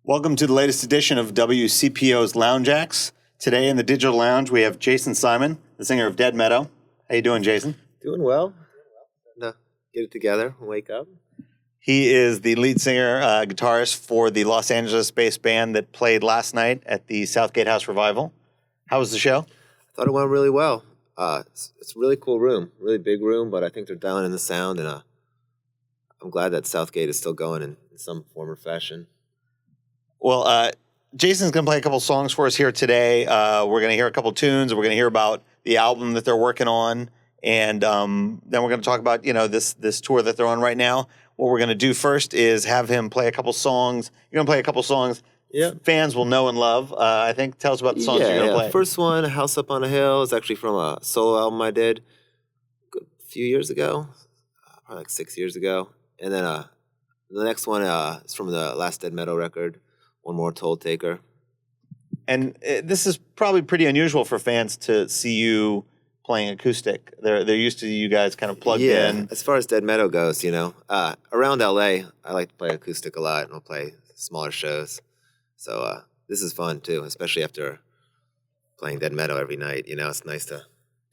Welcome to the latest edition of WCPO's Lounge Acts. Today in the Digital Lounge, we have Jason Simon, the singer of Dead Meadow. How you doing, Jason? Doing well. Get it together, wake up. He is the lead singer, guitarist for the Los Angeles-based band that played last night at the Southgate House Revival. How was the show? I thought it went really well. It's a really cool room, really big room, but I think they're dialing in the sound, and I'm glad that Southgate is still going in some form or fashion. Well, Jason's going to play a couple songs for us here today. We're going to hear a couple tunes. We're going to hear about the album that they're working on, and then we're going to talk about this tour that they're on right now. What we're going to do first is have him play a couple songs. You're going to play a couple songs fans will know and love. I think. Tell us about the songs you're going to play. First one, House Up on a Hill, is actually from a solo album I did a few years ago, probably like 6 years ago. And then the next one is from the last Dead Meadow record, One More Toll Taker. And this is probably pretty unusual for fans to see you playing acoustic. They're used to you guys kind of plugged in. As far as Dead Meadow goes, around LA, I like to play acoustic a lot, and I'll play smaller shows. So this is fun too, especially after playing Dead Meadow every night. It's nice to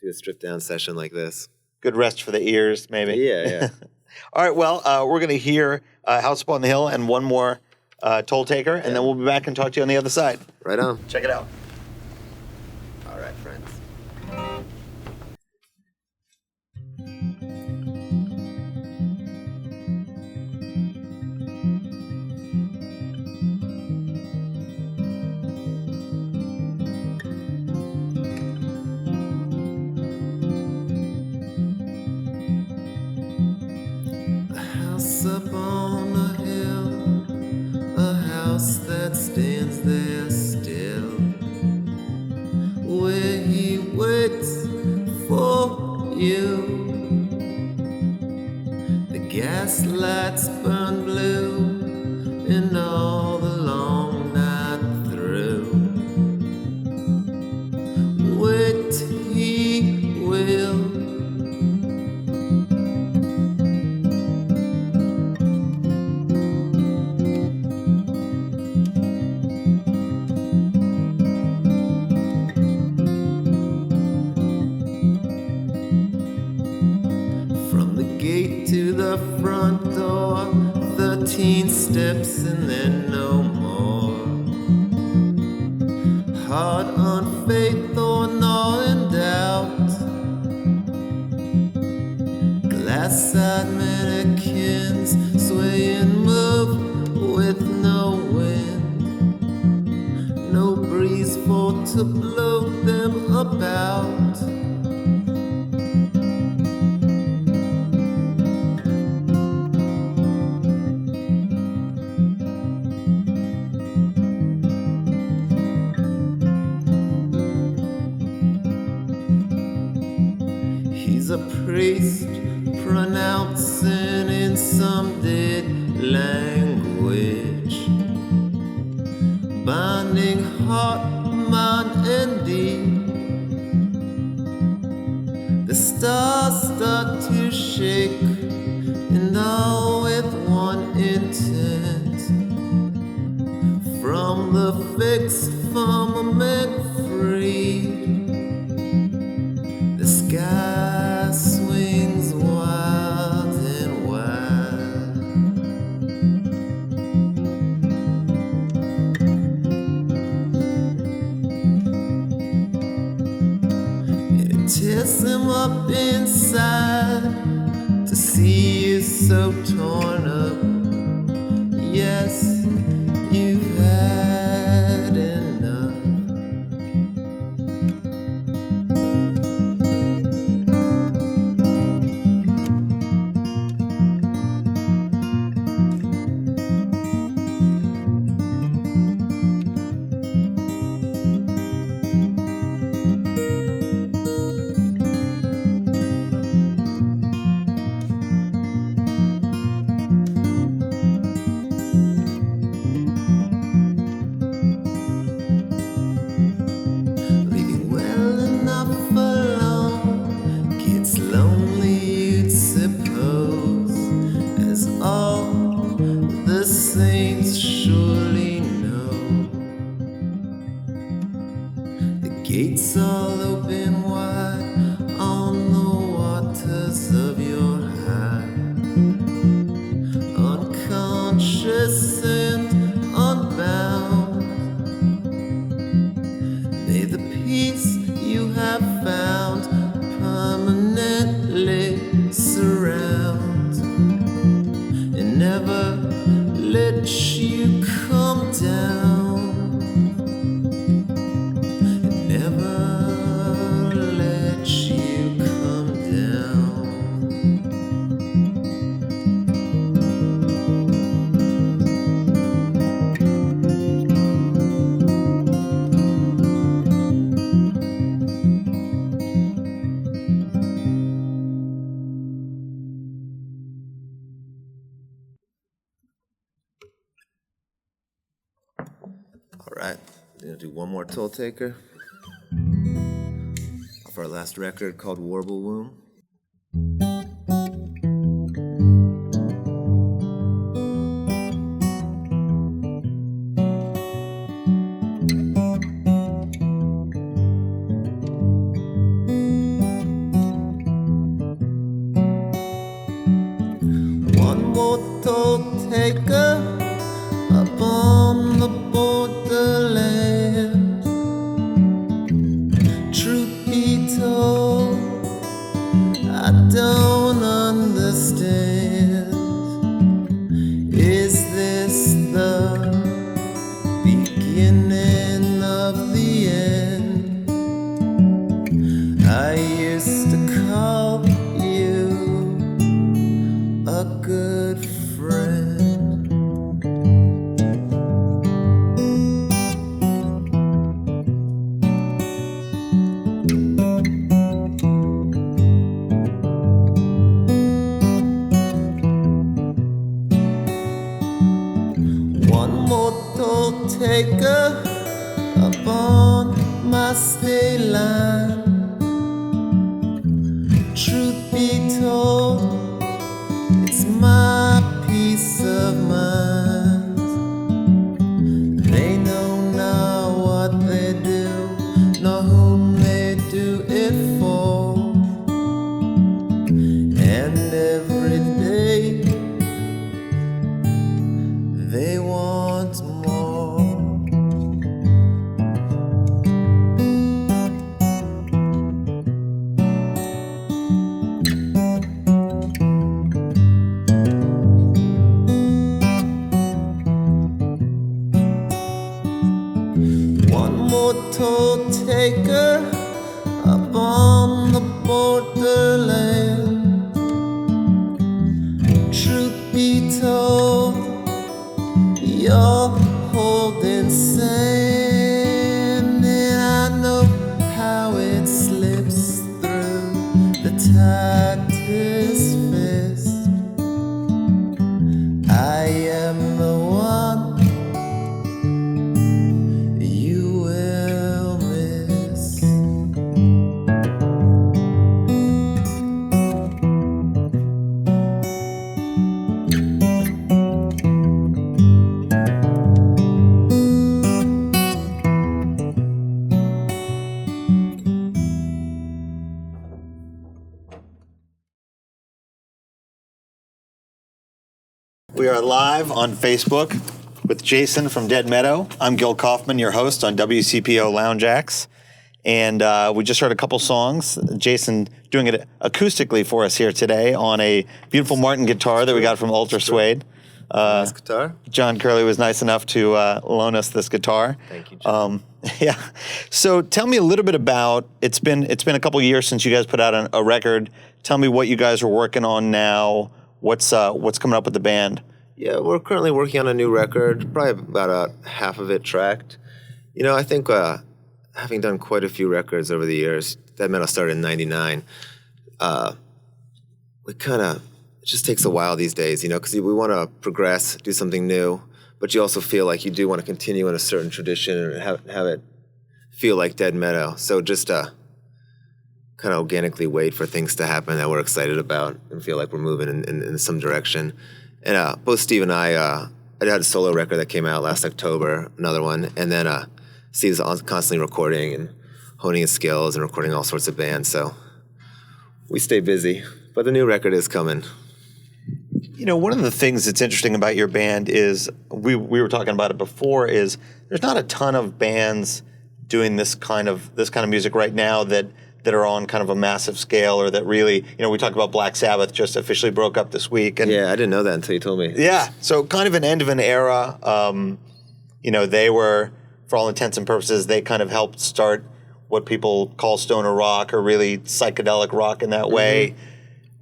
do a stripped down session like this. Good rest for the ears, maybe. Yeah. All right, well, we're going to hear House Up on the Hill and one more Toll Taker, and then we'll be back and talk to you on the other side. Right on. Check it out. All right, friends. Up on a hill, a house that stands there still, where he waits for you. The gas lights burn blue and all the long night through. Wait, he will. To the front door, 13 steps and then no more. Hard on faith or gnawing doubt. Glass-eyed mannequins sway and move with no wind. No breeze for to blow them about. A priest pronouncing in some dead language, binding heart, mind, and deed. The stars start to shake, and all with one intent. From the fixed firmament freed, the sky swings wild and wide. And it tears him up inside to see you so torn up. Yes, you've had enough. Saints surely know. Gates all open wide on the waters of your heart, unconscious and unbound. May the peace you have found permanently surround and never let you come down. Never let you come down. All right, I'm gonna do one more toll taker off our last record called Warble Womb. One more toll taker up on the borderland. Truth be told, I don't understand. Is this the beginning of the end? I used to call you a good friend. One more toll taker up on my state line. Truth be told, it's my peace of mind. They know not what they do, nor whom they do it for. And every day they want more. One more toll taker up on the borderland. Truth be told, you're holding sand, and I know how it slips through the tightest fist. I am the one you will miss. We are live on Facebook with Jason from Dead Meadow. I'm Gil Kaufman, your host on WCPO Lounge Acts. And we just heard a couple songs. Jason doing it acoustically for us here today on a beautiful Martin guitar that we got from Ultra Suede. Nice guitar. John Curley was nice enough to loan us this guitar. Thank you, John. Yeah. So tell me a little bit about, it's been a couple of years since you guys put out a record. Tell me what you guys are working on now. What's coming up with the band? Yeah, we're currently working on a new record, probably about half of it tracked. You know, I think having done quite a few records over the years, Dead Meadow started in '99, we kind of, it just takes a while these days, you know, because we want to progress, do something new, but you also feel like you do want to continue in a certain tradition and have it feel like Dead Meadow. So just kind of organically wait for things to happen that we're excited about and feel like we're moving in some direction. And both Steve and I had a solo record that came out last October, another one, and then Steve's constantly recording and honing his skills and recording all sorts of bands. So we stay busy, but the new record is coming. You know, one of the things that's interesting about your band is we were talking about it before. Is there's not a ton of bands doing this kind of music right now that are on kind of a massive scale, or that really, you know, we talked about Black Sabbath just officially broke up this week. And yeah, I didn't know that until you told me. Yeah, so kind of an end of an era. You know, they were, for all intents and purposes, they kind of helped start what people call stoner rock, or really psychedelic rock in that way.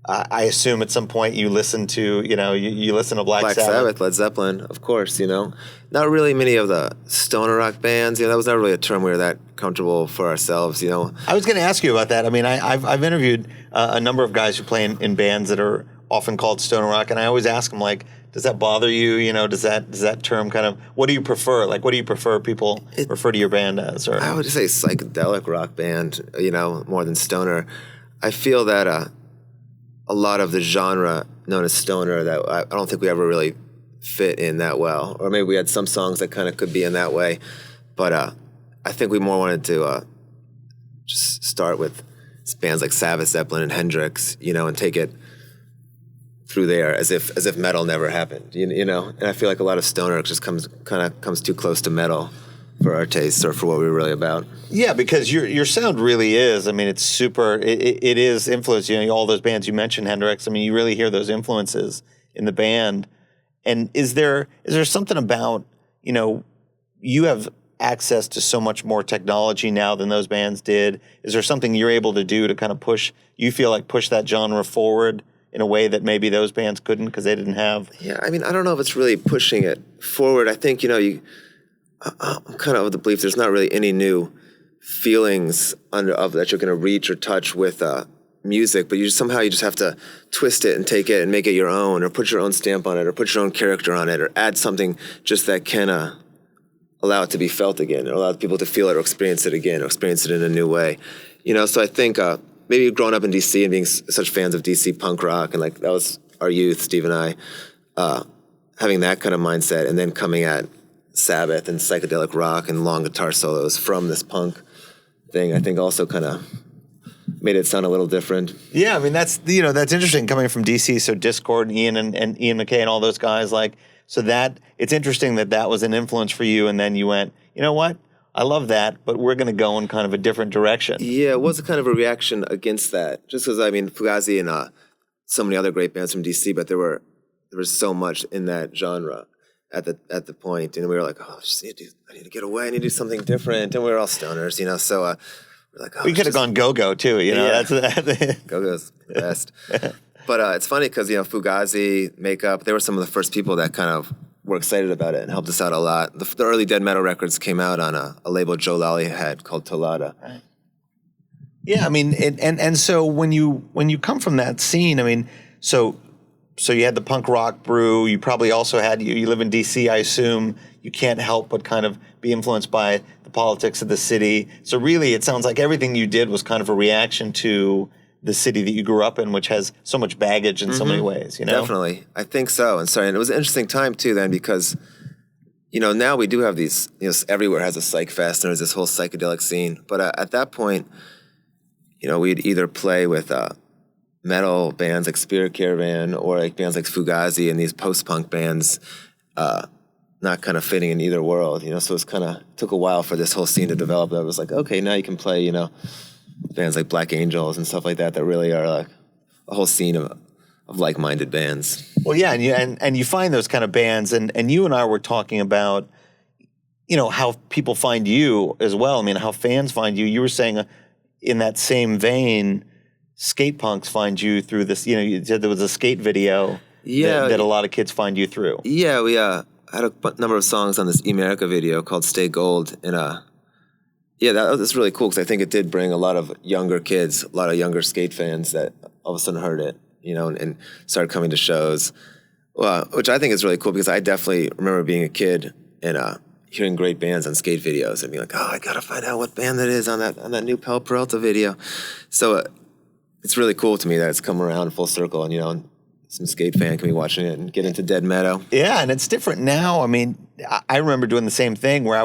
I assume at some point you listen to, you know, you listen to Black Sabbath, Led Zeppelin, of course, you know. Not really many of the stoner rock bands. You know, that was not really a term we were that comfortable for ourselves, you know. I was going to ask you about that. I mean, I've interviewed a number of guys who play in bands that are often called stoner rock, and I always ask them, like, does that bother you? You know, does that term kind of, what do you prefer? Like, what do you prefer people refer to your band as? Or I would say psychedelic rock band, you know, more than stoner. I feel that a lot of the genre known as stoner that I don't think we ever really fit in that well. Or maybe we had some songs that kind of could be in that way. But I think we more wanted to just start with bands like Sabbath, Zeppelin, and Hendrix, you know, and take it through there as if metal never happened, you know. And I feel like a lot of stoner just comes too close to metal for our tastes, or for what we were really about. Yeah, because your sound really is. I mean, it's super. It is influenced. You know, all those bands you mentioned, Hendrix. I mean, you really hear those influences in the band. And is there something about, you know, you have access to so much more technology now than those bands did. Is there something you're able to do to kind of push that genre forward in a way that maybe those bands couldn't because they didn't have? Yeah, I mean, I don't know if it's really pushing it forward. I think, you know, I'm kind of the belief there's not really any new feelings that you're going to reach or touch with music, but you just have to twist it and take it and make it your own, or put your own stamp on it, or put your own character on it, or add something just that can allow it to be felt again, or allow people to feel it or experience it again, or experience it in a new way. You know, so I think maybe growing up in DC and being such fans of DC punk rock, and like that was our youth, Steve and I, having that kind of mindset, and then coming at Sabbath and psychedelic rock and long guitar solos from this punk thing, I think also kind of made it sound a little different. Yeah, I mean, that's interesting coming from DC. So Discord and Ian and Ian MacKay and all those guys, like, so that it's interesting that was an influence for you, and then you went, you know what, I love that, but we're going to go in kind of a different direction. Yeah, it was a kind of a reaction against that, just because, I mean, Fugazi and so many other great bands from DC, but there was so much in that genre at the point, and we were like, oh, I need to get away, I need to do something different, and we were all stoners, you know, so we're like, oh, we could have gone go-go too, you know. Yeah. That's Go-go's the best. But it's funny because, you know, Fugazi, Makeup, they were some of the first people that kind of were excited about it and helped us out a lot. The early Dead Meadow records came out on a label Joe Lally had called Tolada. Right. Yeah, I mean, and so when you come from that scene, I mean, so you had the punk rock brew. You probably also had, you live in D.C., I assume. You can't help but kind of be influenced by the politics of the city. So really, it sounds like everything you did was kind of a reaction to the city that you grew up in, which has so much baggage in so many ways, you know? Definitely. I think so. And it was an interesting time, too, then, because, you know, now we do have these, you know, everywhere has a psych fest, and there's this whole psychedelic scene. But at that point, you know, we'd either play with metal bands like Spirit Caravan, or like bands like Fugazi and these post-punk bands, not kind of fitting in either world, you know. So it's kind of took a while for this whole scene to develop. That was like, okay, now you can play, you know, bands like Black Angels and stuff like that really are like a whole scene of like-minded bands. Well, yeah, and you find those kind of bands, and you and I were talking about, you know, how people find you as well. I mean, how fans find you. You were saying in that same vein, skate punks find you through this. You know, you said there was a skate video that a lot of kids find you through. Yeah, we had a number of songs on this America video called Stay Gold, and yeah, that was really cool because I think it did bring a lot of younger kids, a lot of younger skate fans that all of a sudden heard it, you know, and started coming to shows, which I think is really cool because I definitely remember being a kid and hearing great bands on skate videos and being like, oh, I gotta find out what band that is on that new Pel Peralta video. So it's really cool to me that it's come around full circle, and, you know, some skate fan can be watching it and get into Dead Meadow. Yeah, and it's different now. I mean, I remember doing the same thing where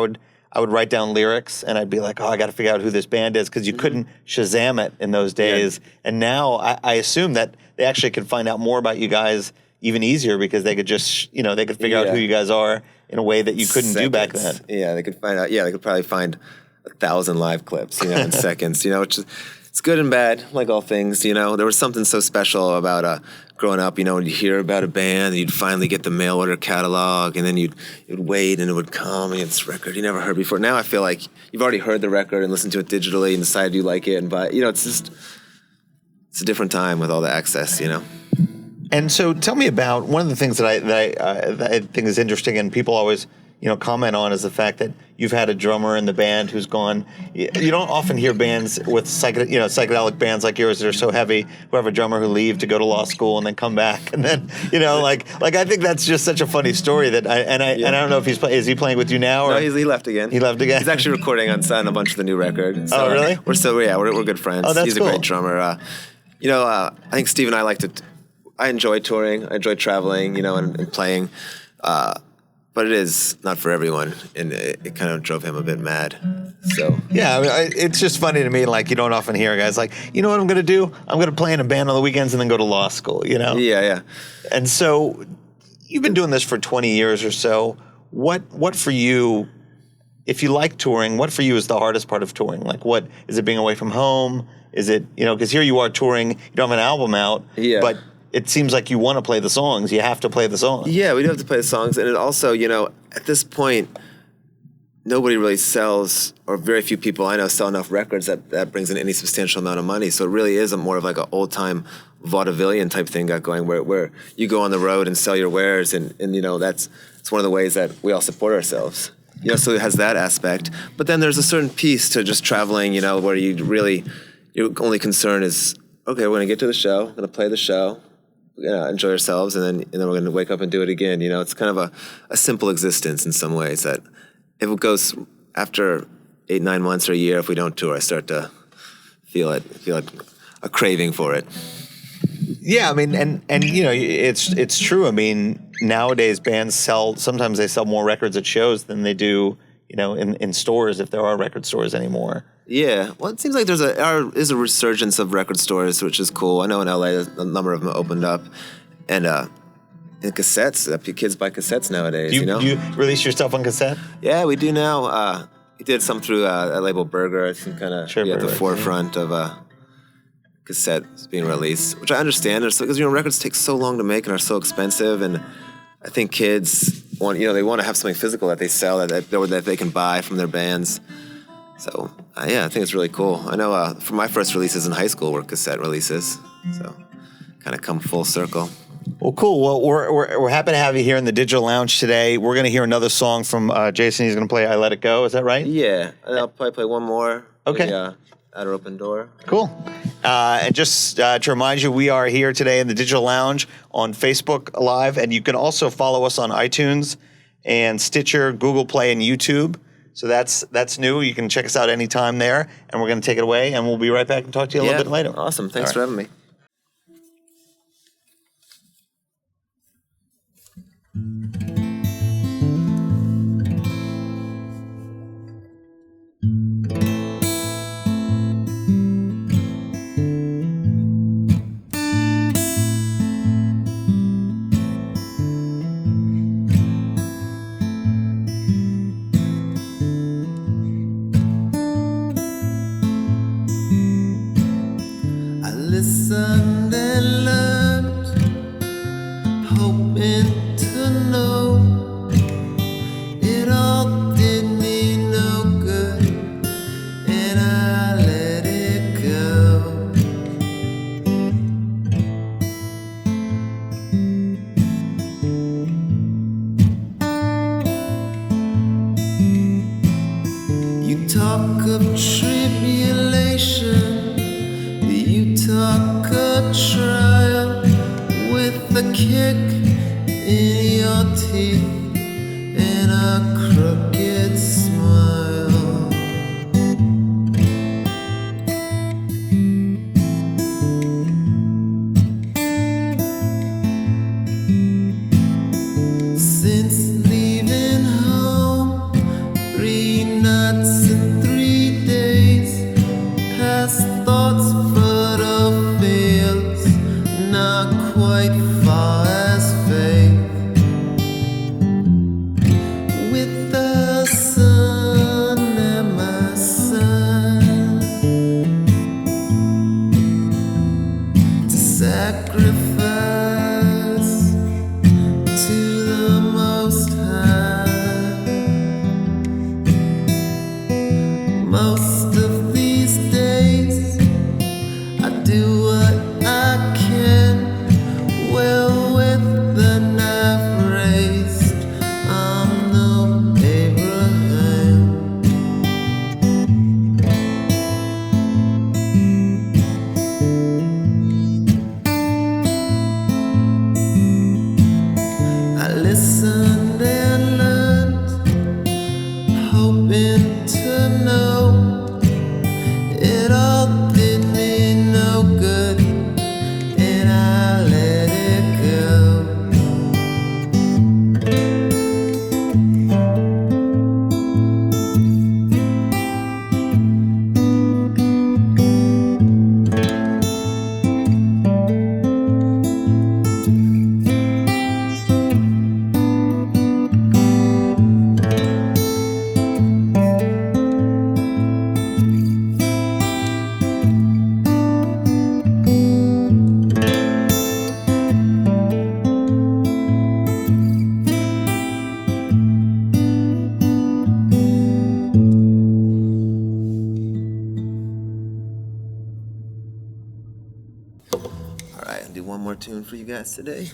I would write down lyrics and I'd be like, oh, I got to figure out who this band is because you couldn't Shazam it in those days. Yeah. And now I assume that they actually could find out more about you guys even easier because they could just, they could figure out who you guys are in a way that you couldn't do back then. Yeah, they could find out. Yeah, they could probably find 1,000 live clips, in seconds, which is, it's good and bad, like all things, There was something so special about growing up, when you hear about a band, and you'd finally get the mail order catalog, and then you'd wait, and it would come, and it's a record you never heard before. Now I feel like you've already heard the record and listened to it digitally and decided you like it, and it's a different time with all the access, And so tell me about one of the things that I think is interesting, and people always comment on, is the fact that you've had a drummer in the band who's gone. You don't often hear bands with psychedelic bands like yours that are so heavy who have a drummer who leave to go to law school and then come back, and then like I think that's just such a funny story that I don't know if is he playing with you now? Or? No, he left again. He left again. He's actually recording on a bunch of the new record. So, oh, really? We're good friends. Oh, that's He's cool. a great drummer. I think Steve and I like to. I enjoy touring. I enjoy traveling. And playing. But it is not for everyone, and it kind of drove him a bit mad. So yeah, it's just funny to me. Like, you don't often hear guys like, what I'm going to do? I'm going to play in a band on the weekends and then go to law school. Yeah. And so you've been doing this for 20 years or so. What for you? If you like touring, what for you is the hardest part of touring? Like, what is it? Being away from home? Is it because here you are touring, you don't have an album out, but it seems like you want to play the songs. You have to play the songs. Yeah, we do have to play the songs. And it also, at this point, nobody really sells, or very few people I know sell enough records that brings in any substantial amount of money. So it really is more of like an old-time vaudevillian type thing got going where you go on the road and sell your wares. And it's one of the ways that we all support ourselves. So it has that aspect. But then there's a certain piece to just traveling, where your only concern is, okay, we're going to get to the show, we're going to play the show, enjoy ourselves, and then we're going to wake up and do it again. It's kind of a simple existence in some ways that if it goes after 8-9 months or a year, if we don't tour, I start to feel a craving for it. Yeah, I mean, and it's true. I mean, nowadays bands sometimes they sell more records at shows than they do, in stores, if there are record stores anymore. Yeah, well, it seems like there is a resurgence of record stores, which is cool. I know in LA, a number of them opened up, and cassettes. Kids buy cassettes nowadays. Do you release your stuff on cassette? Yeah, we do now. We did some through a label Burger. It's kind of at the forefront of cassettes being released, which I understand. Because records take so long to make and are so expensive, and I think kids want they want to have something physical that they sell that they can buy from their bands. So, I think it's really cool. I know for my first releases in high school were cassette releases, so kind of come full circle. Well, cool. Well, we're happy to have you here in the Digital Lounge today. We're going to hear another song from Jason. He's going to play I Let It Go. Is that right? Yeah, and I'll probably play one more. Okay. Outer Open Door. Cool. And just to remind you, we are here today in the Digital Lounge on Facebook Live, and you can also follow us on iTunes and Stitcher, Google Play, and YouTube. So that's new. You can check us out anytime there, and we're going to take it away, and we'll be right back and talk to you a little bit later. Awesome. Thanks for having me. Listened and learned, hoping to know it all did me no good, and I let it go. You talk of tribulation, you talk a trial with a kick in your teeth and a crooked smile. Since leaving home 3 nights for you guys today.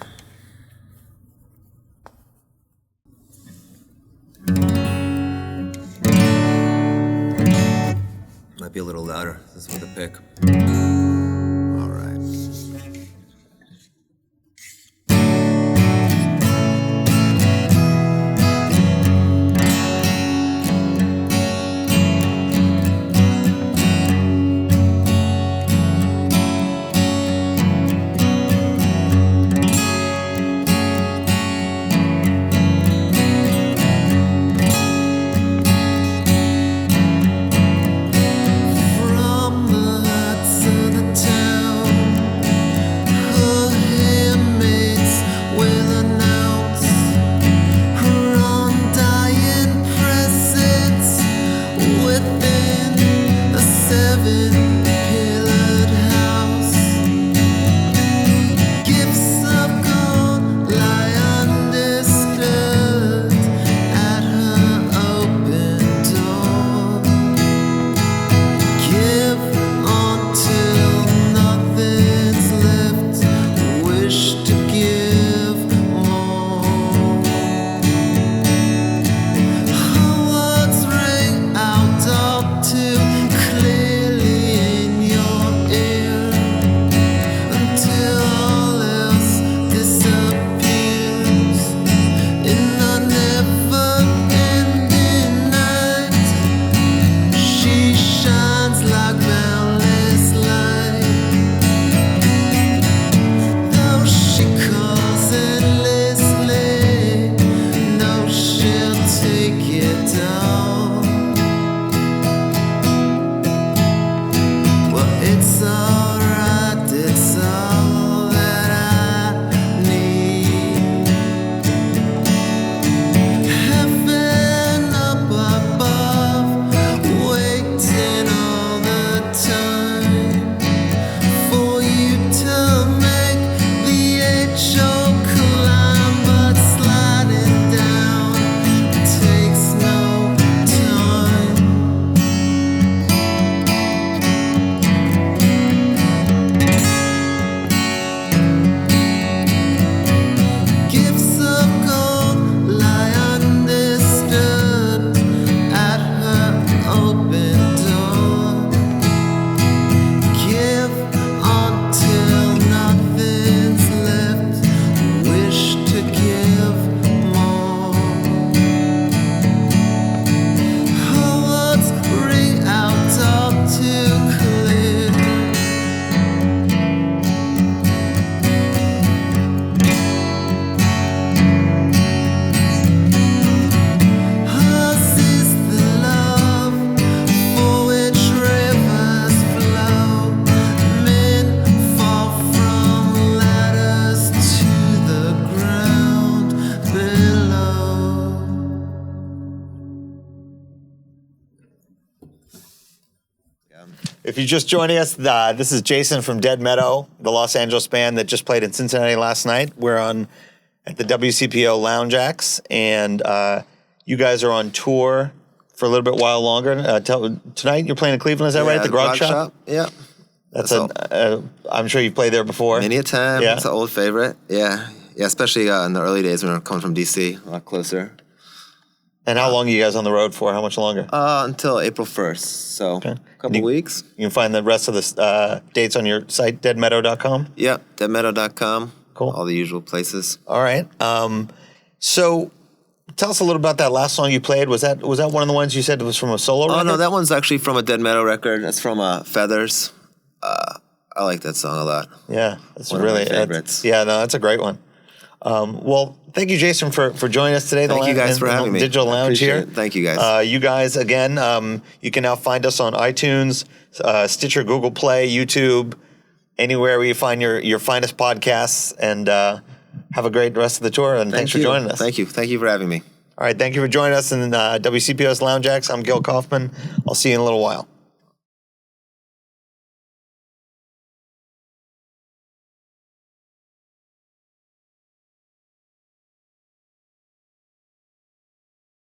Might be a little louder. This is with a pick. All right. If you're just joining us, this is Jason from Dead Meadow, the Los Angeles band that just played in Cincinnati last night. We're on at the WCPO Lounge Acts, and you guys are on tour for a little bit while longer. Tonight you're playing in Cleveland, is that right? At the Grog Shop? Yeah. I'm sure you've played there before. Many a time. Yeah. It's an old favorite. Yeah. Yeah, especially in the early days when we were coming from DC, a lot closer. And how long are you guys on the road for? How much longer? Until April 1st, so a couple weeks. You can find the rest of the dates on your site, deadmeadow.com? Yep, deadmeadow.com. Cool. All the usual places. All right. So tell us a little about that last song you played. Was that one of the ones you said was from a solo record? Oh, no, that one's actually from a Dead Meadow record. That's from Feathers. I like that song a lot. Yeah, that's one really of my favorites. That's a great one. Well, thank you, Jason, for joining us today. Thank you guys for having me. Digital Lounge here. It. Thank you guys. You guys, again, you can now find us on iTunes, Stitcher, Google Play, YouTube, anywhere where you find your finest podcasts. And have a great rest of the tour. And thanks for joining us. Thank you. Thank you for having me. All right. Thank you for joining us in WCPO's Lounge Acts. I'm Gil Kaufman. I'll see you in a little while.